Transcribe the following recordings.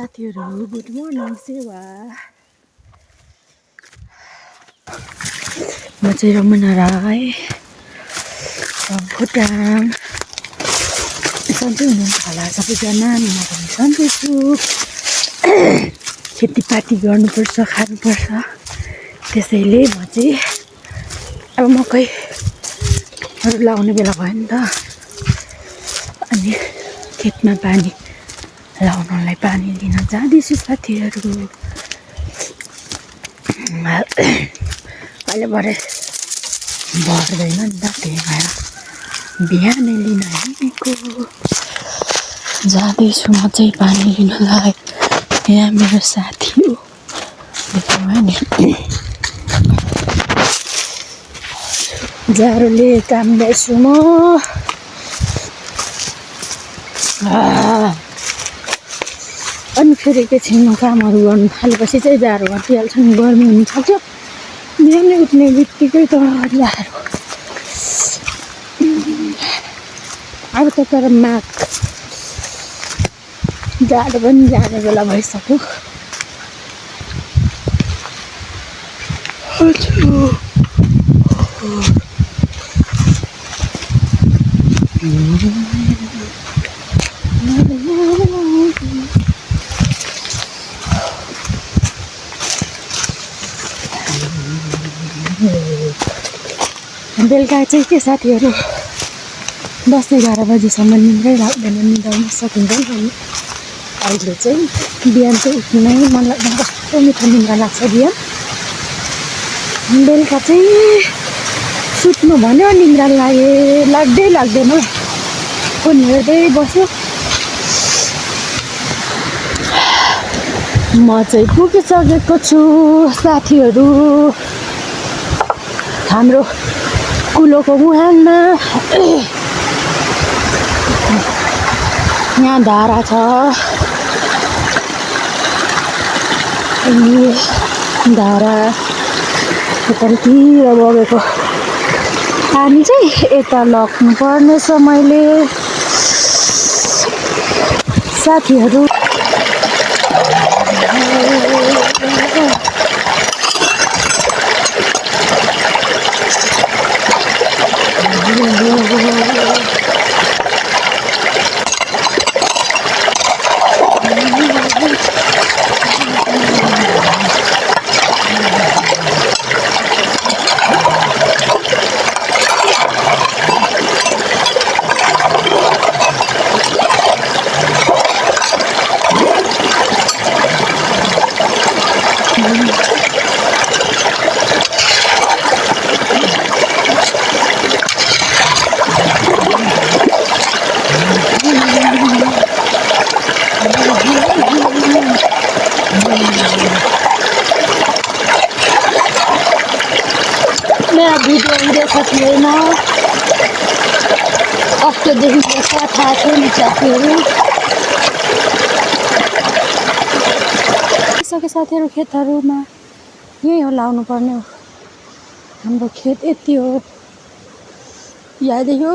साथीहरू good morning सेवा। म चाहिँ रमना राई खोटाङ। सन्चै हुनुहुन्छ होला सबैजना। म पनि सन्चै छु। खेतीपाती गर्नुपर्छ, खानुपर्छ। त्यसैले म चाहिँ अब मकैहरू लाउने बेला भयो नि त, अनि खेतमा पानी लाउनलाई पानी दिन जाँदैछु साथीहरू। अहिले भरे भर्दैन नि त, त्यही भएर बिहानै लिन हिँडेको जाँदैछु म चाहिँ पानी लिनलाई। यहाँ मेरो साथी हो, देख्नुभयो नि। जाडोले काम गर्छु म। अनि फेरि एकैछिनमा कामहरू गर्नु थालेपछि चाहिँ जाडो घटिहाल्छ नि, गर्मी हुन थाल्छ। बिहानै उठ्ने बित्तिकै त जाडो। अब त तर माघ जाडो पनि जाने बेला भइसक्यो। बेलुका चाहिँ के साथीहरू 10-11 बजीसम्म निद्रै लाग्दैन, निदाउन सकिँदैन नि। अहिले चाहिँ बिहान चाहिँ उठ्नै मन लाग्दैन, कस्तो मिठो निद्रा लाग्छ बिहान। बेलुका चाहिँ सुत्नु भन्यो निद्रा लाग्दै लाग्दैन। फोन हेर्दै बस्यो। म चाहिँ पुगिसकेको छु साथीहरू, हाम्रो कुलोको मुहानमा। यहाँ धारा छ, अनि धारा यतातिर बगेको पानी चाहिँ यता लग्नु पर्नेछ मैले साथीहरू। मेरा भिडियो हेरेको थिएन, कस्तोदेखि पर्छ थाहा छैन साथीहरू। सके साथीहरू खेतहरूमा यही हो लाउनु पर्ने हो। हाम्रो खेत यति हो, यहाँदेखि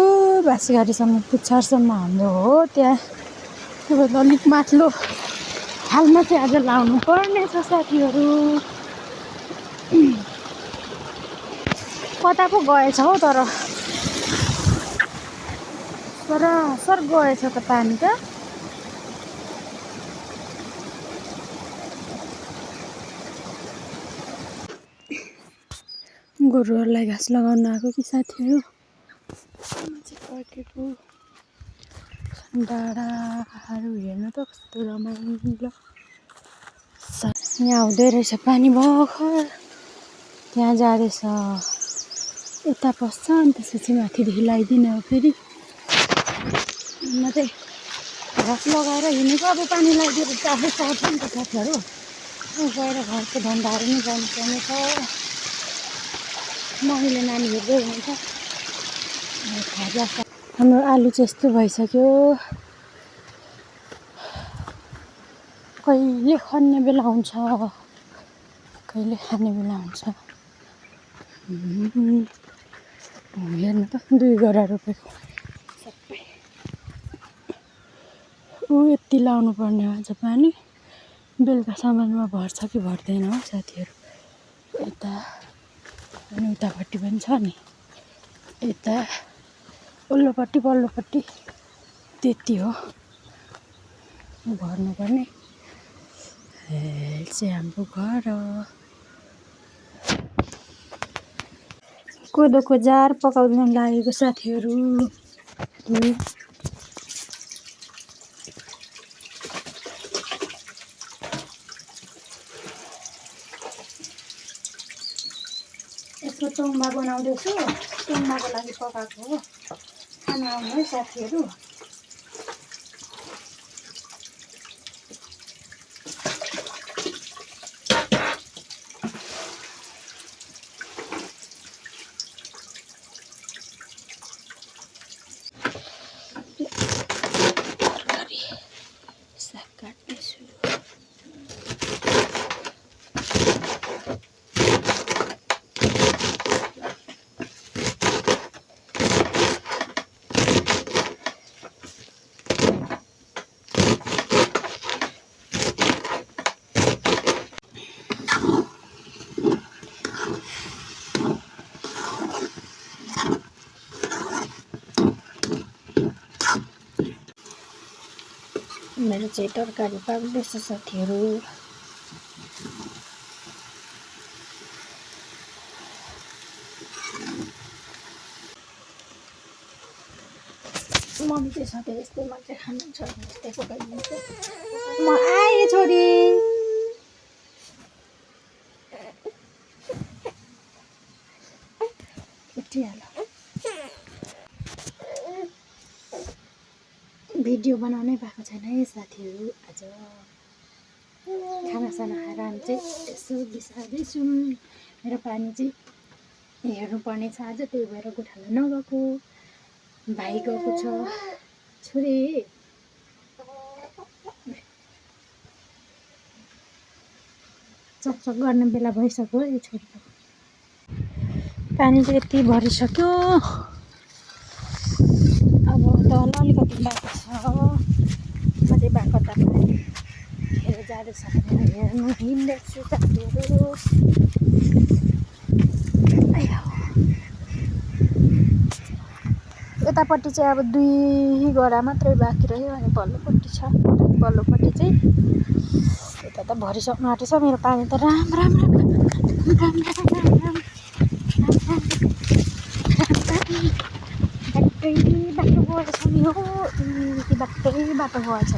बाँसघारीसम्म पुच्छरसम्म हाम्रो हो। त्यहाँ अब अलिक माथिल्लो हालमा चाहिँ आज लाउनु पर्ने छ साथीहरू। कता पो गएछ हौ, तर सर गएछ त पानी त। गोरुहरूलाई घाँस लगाउन आएको कि साथीहरू। पर्खेको डाँडाहरू हेर्नु त कस्तो रमाइलो। यहाँ हुँदै रहेछ पानी भर्खर, त्यहाँ जाँदैछ, यता पस्छ अनि त्यसपछि माथिदेखि लगाइदिने हो। फेरि म चाहिँ घाँस लगाएर हिँडेको, अब पानी लगाइदिएर चाहिँ आफै सर्छ नि त साथीहरू। गएर घरको धन्दाहरू नि गर्नुपर्ने छ। मम्मीले नानी हेर्दै हुनुहुन्छ। हाम्रो आलु चाहिँ यस्तो भइसक्यो, कहिले खन्ने बेला हुन्छ, कहिले खाने बेला हुन्छ। हेर्नु त 2 गरा रोपेको सबै। यति लाउनु पर्ने आज पानी। बेलुकासम्ममा भर्छ कि भर्दैन हो साथीहरू। यता अनि उतापट्टि पनि छ नि, यता वल्लोपट्टि पल्लोपट्टि त्यति हो भर्नुपर्ने। चाहिँ हाम्रो घर कोदोको जार पकाउन लागेको साथीहरू। यसको टोङ्बा बनाउँदैछु, टोङ्बाको लागि पकाएको हो। खाना आउनु है साथीहरू। तरकारी साग काट्दैछु। मेरो चाहिँ तरकारी पाक्दैछ साथीहरू। मम्मी चाहिँ सधैँ यस्तै मात्रै खानुहुन्छ, यस्तै पकाइदिन्छ। म आएँ छोरी। उठिहाल। भिडियो बनाउनै पाएको छैन है साथीहरू। आज खानासाना खाएर हामी चाहिँ यसो बिसार्दैछौँ। मेरो पानी चाहिँ हेर्नुपर्ने छ आज, त्यही भएर गोठाला नगएको। भाइ गएको छ। छोरी चकचक गर्ने बेला भइसक्यो यो छोरीको। पानी चाहिँ यति भरिसक्यो। अब तल अलिकति बाँकी छ, अझै बाँको त खेर जाँदैछ भनेर हेर्नु हिँड्दैछु साथीहरू। यतापट्टि चाहिँ अब 2 गरा मात्रै बाँकी रह्यो, अनि पल्लोपट्टि छ। पल्लोपट्टि चाहिँ यता त भरिसक्नु आँटेछ। मेरो पानी त राम राम राम राम राम राम राम बाटो गएछ नि हो। बाटो गएछ।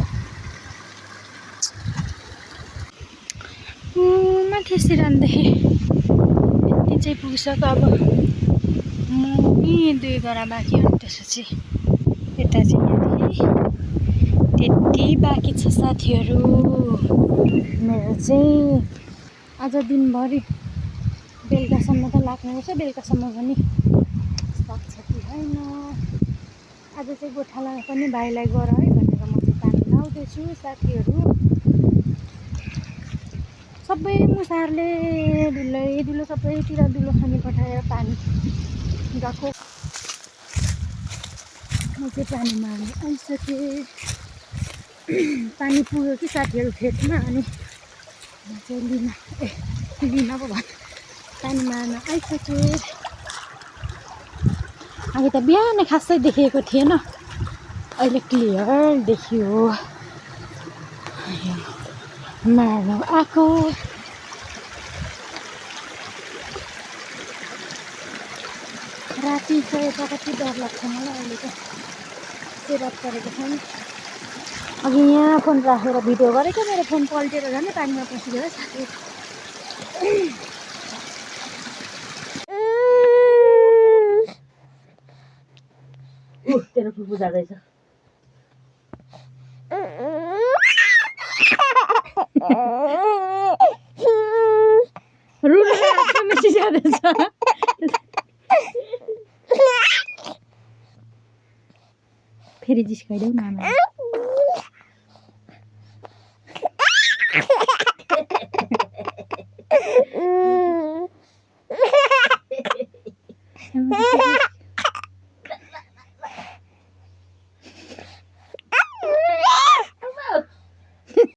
माथि सिरानदेखि यति चाहिँ पुगिसक्यो। अब म नि 2 गरा बाँकी हो नि, त्यसपछि यता चाहिँ यहाँदेखि त्यति बाँकी छ साथीहरू। मेरो चाहिँ आज दिनभरि बेलुकासम्म त लाग्ने रहेछ। बेलुकासम्म पनि सक्छ कि होइन। आज चाहिँ गोठाला पनि भाइलाई गर है भनेर म चाहिँ पानी लाउँदैछु साथीहरू। सबै मुसारले धुलो सबैतिर धुलो खानी पठाएर पानी गएको। म चाहिँ पानी मार्नु आइसकेँ। पानी पुग्यो कि साथीहरू खेतमा, अनि म चाहिँ लिन पो भन् पानी मार्न आइसकेँ। अघि त बिहानै खासै देखेको थिएन, अहिले क्लियर देखियो। मार्नु आएको। राति चाहिँ यता कति डर लाग्छ मलाई। अहिले त सेराप गरेको छैन। अघि यहाँ फोन राखेर भिडियो गरेको, मेरो फोन पल्टेर झन् पानीमा पसिगयो साथी। तेरो फुपू जाँदैछ। रुनु जाँदैछ। फेरि जिस्काइदेऊ न आमा।